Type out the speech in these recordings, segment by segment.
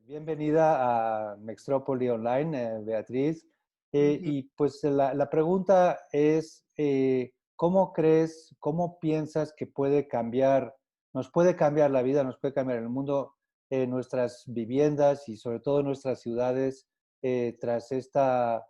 Bienvenida a Mextrópoli Online, Beatriz. Ujú. Y pues la pregunta es, ¿cómo crees, cómo piensas que nos puede cambiar la vida, nos puede cambiar el mundo, nuestras viviendas y sobre todo nuestras ciudades tras esta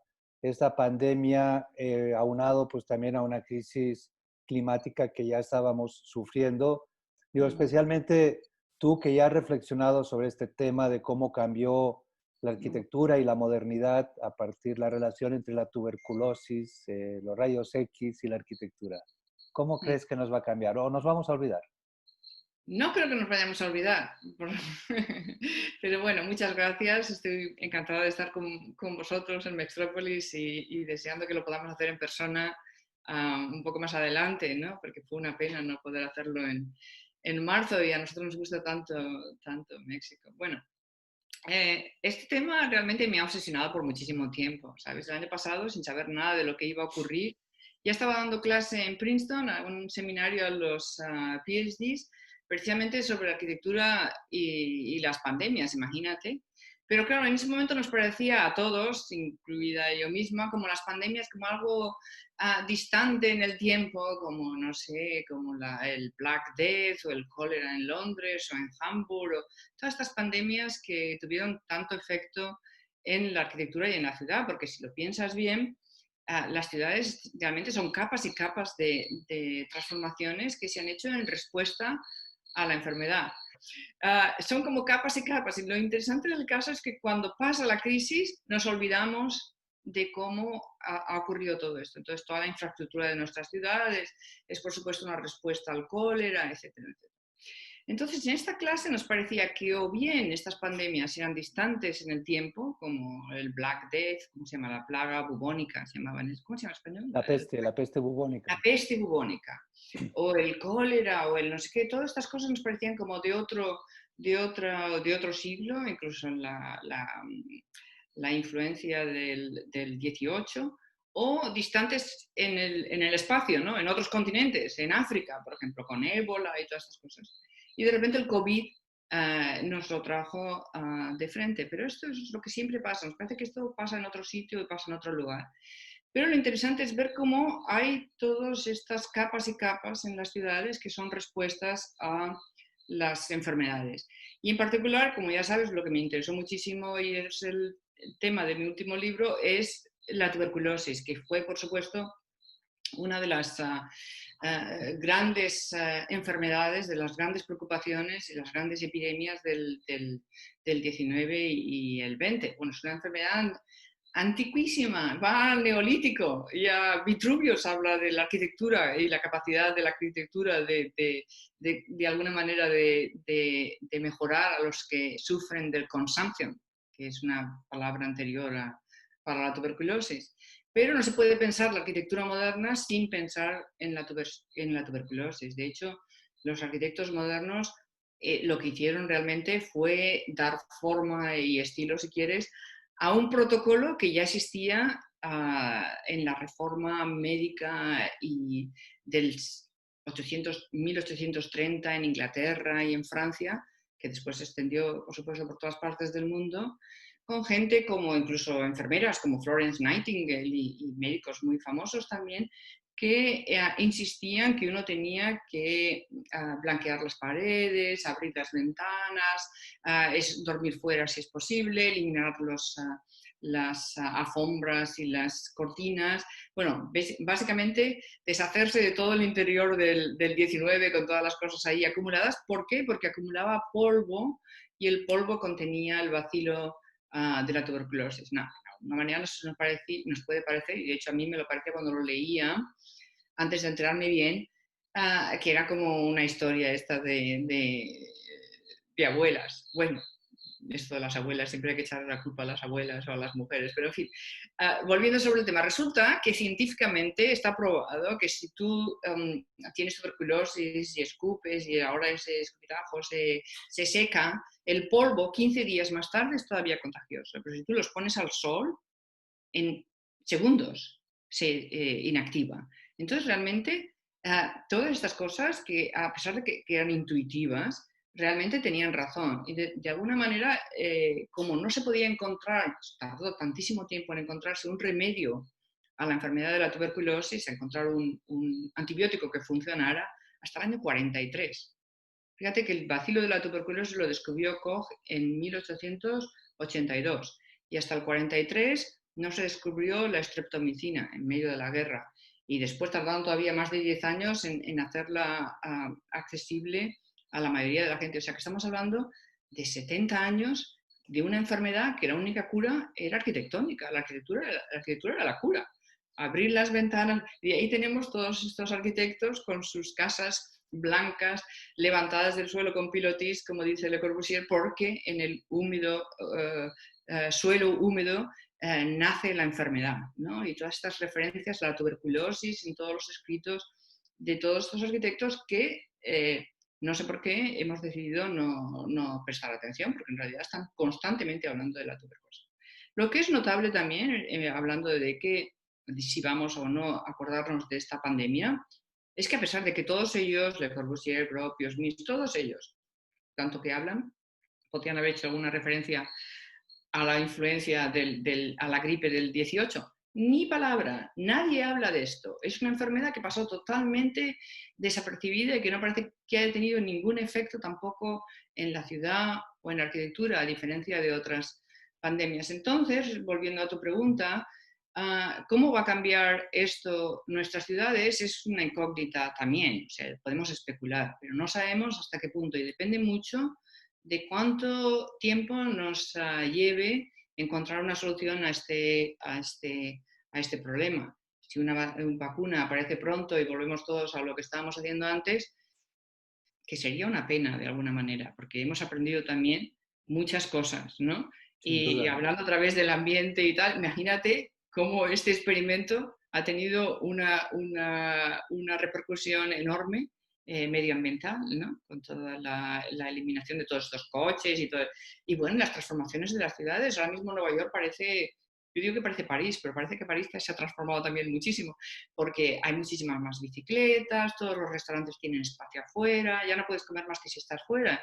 pandemia, aunado pues también a una crisis climática que ya estábamos sufriendo? Digo, Ujú. especialmente tú que ya has reflexionado sobre este tema de cómo cambió la Ujú. arquitectura y la modernidad a partir de la relación entre la tuberculosis, los rayos X y la arquitectura. ¿Cómo Mm. crees que nos va a cambiar o nos vamos a olvidar? No creo que nos vayamos a olvidar, pero bueno, muchas gracias. Estoy encantada de estar con vosotros en Mextrópolis y deseando que lo podamos hacer en persona un poco más adelante, ¿no? Porque fue una pena no poder hacerlo en marzo y a nosotros nos gusta tanto México. Bueno, este tema realmente me ha obsesionado por muchísimo tiempo, ¿sabes? El año pasado, sin saber nada de lo que iba a ocurrir, ya estaba dando clase en Princeton, a un seminario a los PhDs, precisamente sobre arquitectura y las pandemias, imagínate. Pero claro, en ese momento nos parecía a todos, incluida yo misma, como las pandemias como algo distante en el tiempo, como, no sé, como el Black Death o el cólera en Londres o en Hamburg, todas estas pandemias que tuvieron tanto efecto en la arquitectura y en la ciudad, porque si lo piensas bien, las ciudades realmente son capas y capas de transformaciones que se han hecho en respuesta a la enfermedad. Son como capas y capas, y lo interesante del caso es que cuando pasa la crisis nos olvidamos de cómo ha ocurrido todo esto. Entonces, toda la infraestructura de nuestras ciudades es, por supuesto, una respuesta al cólera, etcétera, etcétera. Entonces, en esta clase nos parecía que o bien estas pandemias eran distantes en el tiempo, como el Black Death, ¿cómo se llama? La plaga bubónica, se llamaba ¿cómo se llama en español? La peste bubónica. La peste bubónica, o el cólera, o el no sé qué, todas estas cosas nos parecían como de otro siglo, incluso en la influencia del 18, o distantes en el espacio, ¿no? En otros continentes, en África, por ejemplo, con ébola y todas estas cosas. Y de repente el COVID nos lo trajo de frente. Pero esto es lo que siempre pasa. Nos parece que esto pasa en otro sitio y pasa en otro lugar. Pero lo interesante es ver cómo hay todas estas capas y capas en las ciudades que son respuestas a las enfermedades. Y en particular, como ya sabes, lo que me interesó muchísimo y es el tema de mi último libro es la tuberculosis, que fue, por supuesto, una de las grandes enfermedades, de las grandes preocupaciones y las grandes epidemias del 19 y el 20. Bueno, es una enfermedad antiquísima, va al neolítico. Ya Vitruvius habla de la arquitectura y la capacidad de la arquitectura de alguna manera de mejorar a los que sufren del consumption, que es una palabra anterior para la tuberculosis. Pero no se puede pensar la arquitectura moderna sin pensar en la tuberculosis. De hecho, los arquitectos modernos lo que hicieron realmente fue dar forma y estilo, si quieres, a un protocolo que ya existía en la reforma médica y del 1830 en Inglaterra y en Francia, que después se extendió, por supuesto, por todas partes del mundo, con gente como incluso enfermeras como Florence Nightingale y médicos muy famosos también, que insistían que uno tenía que blanquear las paredes, abrir las ventanas, dormir fuera si es posible, eliminar las alfombras y las cortinas. Bueno, básicamente deshacerse de todo el interior del 19 con todas las cosas ahí acumuladas. ¿Por qué? Porque acumulaba polvo y el polvo contenía el bacilo de la tuberculosis. No, de una manera nos puede parecer, y de hecho a mí me lo parecía cuando lo leía, antes de enterarme bien, que era como una historia esta de abuelas. Bueno, esto de las abuelas, siempre hay que echar la culpa a las abuelas o a las mujeres, pero en fin, volviendo sobre el tema, resulta que científicamente está probado que si tú tienes tuberculosis y escupes y ahora ese escupitajo se seca, el polvo 15 días más tarde es todavía contagioso, pero si tú los pones al sol, en segundos se inactiva. Entonces realmente todas estas cosas que a pesar de que eran intuitivas, realmente tenían razón. Y de alguna manera, como no se podía encontrar, tardó tantísimo tiempo en encontrarse un remedio a la enfermedad de la tuberculosis, a encontrar un antibiótico que funcionara, hasta el año 43. Fíjate que el bacilo de la tuberculosis lo descubrió Koch en 1882 y hasta el 43 no se descubrió la streptomicina en medio de la guerra. Y después tardaron todavía más de 10 años en hacerla accesible a la mayoría de la gente. O sea que estamos hablando de 70 años de una enfermedad que la única cura era arquitectónica. La arquitectura era la cura. Abrir las ventanas, y ahí tenemos todos estos arquitectos con sus casas blancas, levantadas del suelo con pilotis, como dice Le Corbusier, porque en el suelo húmedo nace la enfermedad, ¿no? Y todas estas referencias a la tuberculosis en todos los escritos de todos estos arquitectos que no sé por qué hemos decidido no prestar atención, porque en realidad están constantemente hablando de la tuberculosis. Lo que es notable también, hablando de que si vamos o no a acordarnos de esta pandemia, es que a pesar de que todos ellos, Le Corbusier, Gropius, Smith, todos ellos, tanto que hablan, podrían haber hecho alguna referencia a la influencia a la gripe del 18. Ni palabra, nadie habla de esto. Es una enfermedad que pasó totalmente desapercibida y que no parece que haya tenido ningún efecto tampoco en la ciudad o en la arquitectura, a diferencia de otras pandemias. Entonces, volviendo a tu pregunta, ¿cómo va a cambiar esto nuestras ciudades? Es una incógnita también, o sea, podemos especular, pero no sabemos hasta qué punto y depende mucho de cuánto tiempo nos lleve encontrar una solución a este problema. Si una vacuna aparece pronto y volvemos todos a lo que estábamos haciendo antes, que sería una pena de alguna manera, porque hemos aprendido también muchas cosas, ¿no? Sin Y duda. hablando a través del ambiente y tal, imagínate cómo este experimento ha tenido una repercusión enorme medioambiental, ¿no? Con toda la eliminación de todos estos coches y todo. Y bueno, las transformaciones de las ciudades. Ahora mismo Nueva York parece, yo digo que parece París, pero parece que París se ha transformado también muchísimo, porque hay muchísimas más bicicletas, todos los restaurantes tienen espacio afuera, ya no puedes comer más que si estás fuera.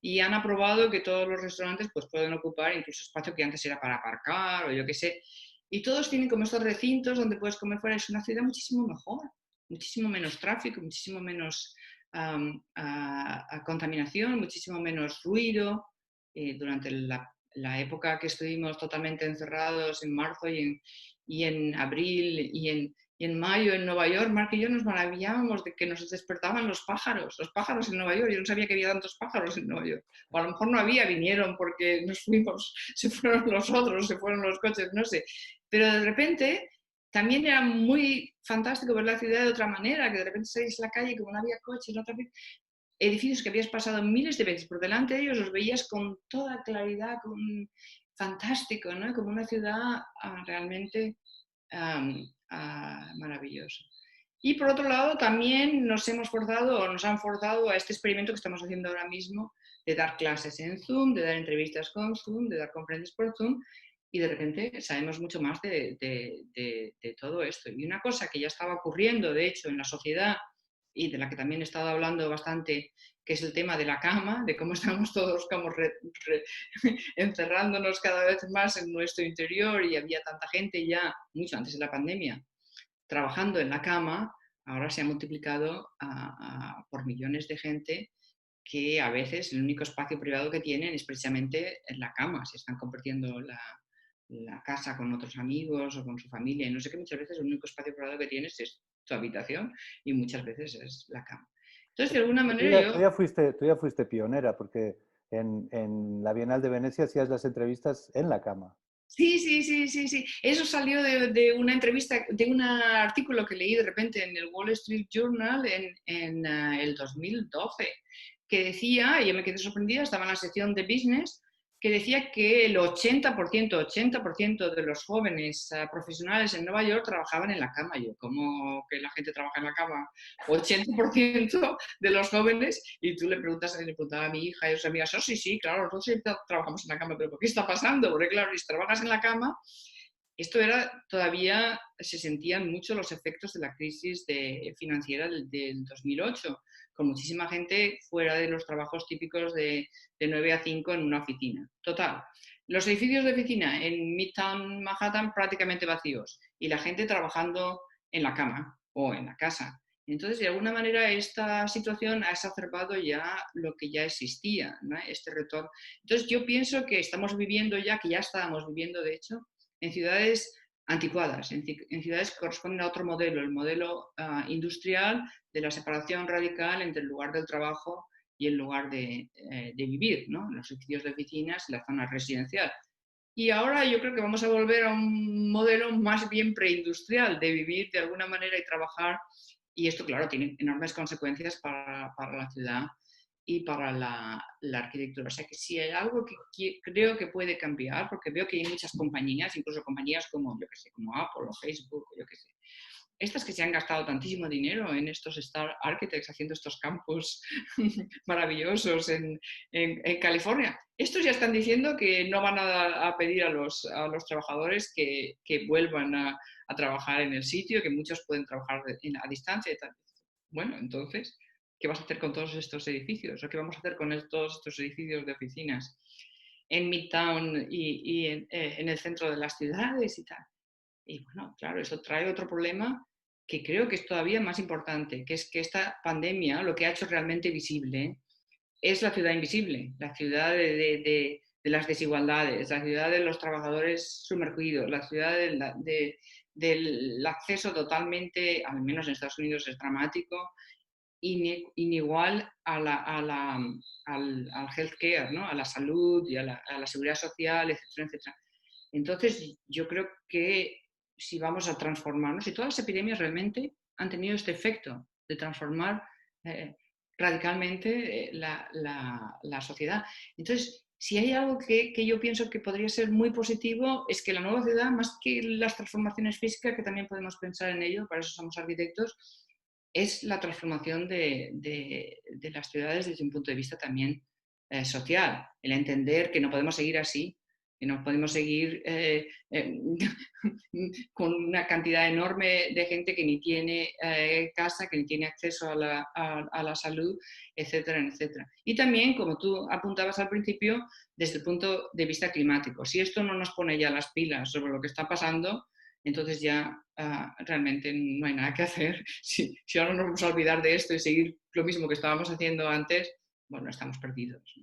Y han aprobado que todos los restaurantes pues, pueden ocupar incluso espacio que antes era para aparcar o yo qué sé. Y todos tienen como estos recintos donde puedes comer fuera. Es una ciudad muchísimo mejor, muchísimo menos tráfico, muchísimo menos contaminación, muchísimo menos ruido. Durante la época que estuvimos totalmente encerrados en marzo y en abril y en mayo en Nueva York, Mark y yo nos maravillábamos de que nos despertaban los pájaros en Nueva York. Yo no sabía que había tantos pájaros en Nueva York. O a lo mejor no había, vinieron porque nos fuimos, se fueron los otros, se fueron los coches, no sé. Pero de repente también era muy fantástico ver la ciudad de otra manera, que de repente salís a la calle como no había coches, otra vez edificios que habías pasado miles de veces por delante de ellos, los veías con toda claridad, fantástico, ¿no? Como una ciudad realmente maravillosa. Y por otro lado, también nos hemos forzado o nos han forzado a este experimento que estamos haciendo ahora mismo de dar clases en Zoom, de dar entrevistas con Zoom, de dar conferencias por Zoom, y de repente sabemos mucho más de todo esto. Y una cosa que ya estaba ocurriendo, de hecho, en la sociedad y de la que también he estado hablando bastante, que es el tema de la cama, de cómo estamos todos como encerrándonos cada vez más en nuestro interior y había tanta gente ya, mucho antes de la pandemia, trabajando en la cama, ahora se ha multiplicado por millones de gente que a veces el único espacio privado que tienen es precisamente en la cama, se están compartiendo la casa con otros amigos o con su familia y no sé qué, muchas veces el único espacio privado que tienes es tu habitación y muchas veces es la cama. Entonces, de alguna manera yo... Tú ya fuiste pionera, porque en la Bienal de Venecia hacías las entrevistas en la cama. Sí, sí, sí, sí, sí. Eso salió de una entrevista, de un artículo que leí de repente en el Wall Street Journal en el 2012, que decía, y yo me quedé sorprendida, estaba en la sección de business, que decía que el 80% de los jóvenes profesionales en Nueva York trabajaban en la cama. Yo, ¿cómo que la gente trabaja en la cama? 80% de los jóvenes, y tú le preguntaba a mi hija y a sus amigas, oh, sí, sí, claro, nosotros siempre trabajamos en la cama, pero ¿por qué está pasando? Porque claro, si trabajas en la cama, Esto era todavía, se sentían mucho los efectos de la crisis financiera del 2008, con muchísima gente fuera de los trabajos típicos de 9 a 5 en una oficina. Total, los edificios de oficina en Midtown Manhattan prácticamente vacíos y la gente trabajando en la cama o en la casa. Entonces, de alguna manera, esta situación ha exacerbado ya lo que ya existía, ¿no? Este retorno. Entonces, yo pienso que estamos viviendo ya, que ya estábamos viviendo, de hecho, en ciudades anticuadas, en ciudades que corresponden a otro modelo, el modelo industrial de la separación radical entre el lugar del trabajo y el lugar de vivir, ¿no? Los edificios de oficinas y la zona residencial. Y ahora yo creo que vamos a volver a un modelo más bien preindustrial, de vivir de alguna manera y trabajar. Y esto, claro, tiene enormes consecuencias para la ciudad y para la arquitectura. O sea que si hay algo que creo que puede cambiar, porque veo que hay muchas compañías, incluso compañías como, yo que sé, como Apple o Facebook, yo que sé, estas que se han gastado tantísimo dinero en estos Star Architects haciendo estos campus maravillosos en California. Estos ya están diciendo que no van a pedir a los trabajadores que vuelvan a trabajar en el sitio, que muchos pueden trabajar a distancia y tal. Bueno, entonces, ¿qué vas a hacer con todos estos edificios? ¿O qué vamos a hacer con todos estos edificios de oficinas en Midtown y en el centro de las ciudades y tal? Y bueno, claro, eso trae otro problema que creo que es todavía más importante, que es que esta pandemia lo que ha hecho realmente visible es la ciudad invisible, la ciudad de las desigualdades, la ciudad de los trabajadores sumergidos, la ciudad del acceso totalmente, al menos en Estados Unidos es dramático, inigual al healthcare, ¿no? A la salud y a la seguridad social, etcétera, etcétera. Entonces, yo creo que si vamos a transformarnos, y todas las epidemias realmente han tenido este efecto de transformar eh, radicalmente la sociedad. Entonces, si hay algo que yo pienso que podría ser muy positivo, es que la nueva ciudad, más que las transformaciones físicas, que también podemos pensar en ello, para eso somos arquitectos, es la transformación de las ciudades desde un punto de vista también social, el entender que no podemos seguir así, que no podemos seguir con una cantidad enorme de gente que ni tiene casa, que ni tiene acceso a la salud, etcétera, etcétera. Y también, como tú apuntabas al principio, desde el punto de vista climático. Si esto no nos pone ya las pilas sobre lo que está pasando, entonces ya realmente no hay nada que hacer. Si ahora nos vamos a olvidar de esto y seguir lo mismo que estábamos haciendo antes, bueno, estamos perdidos.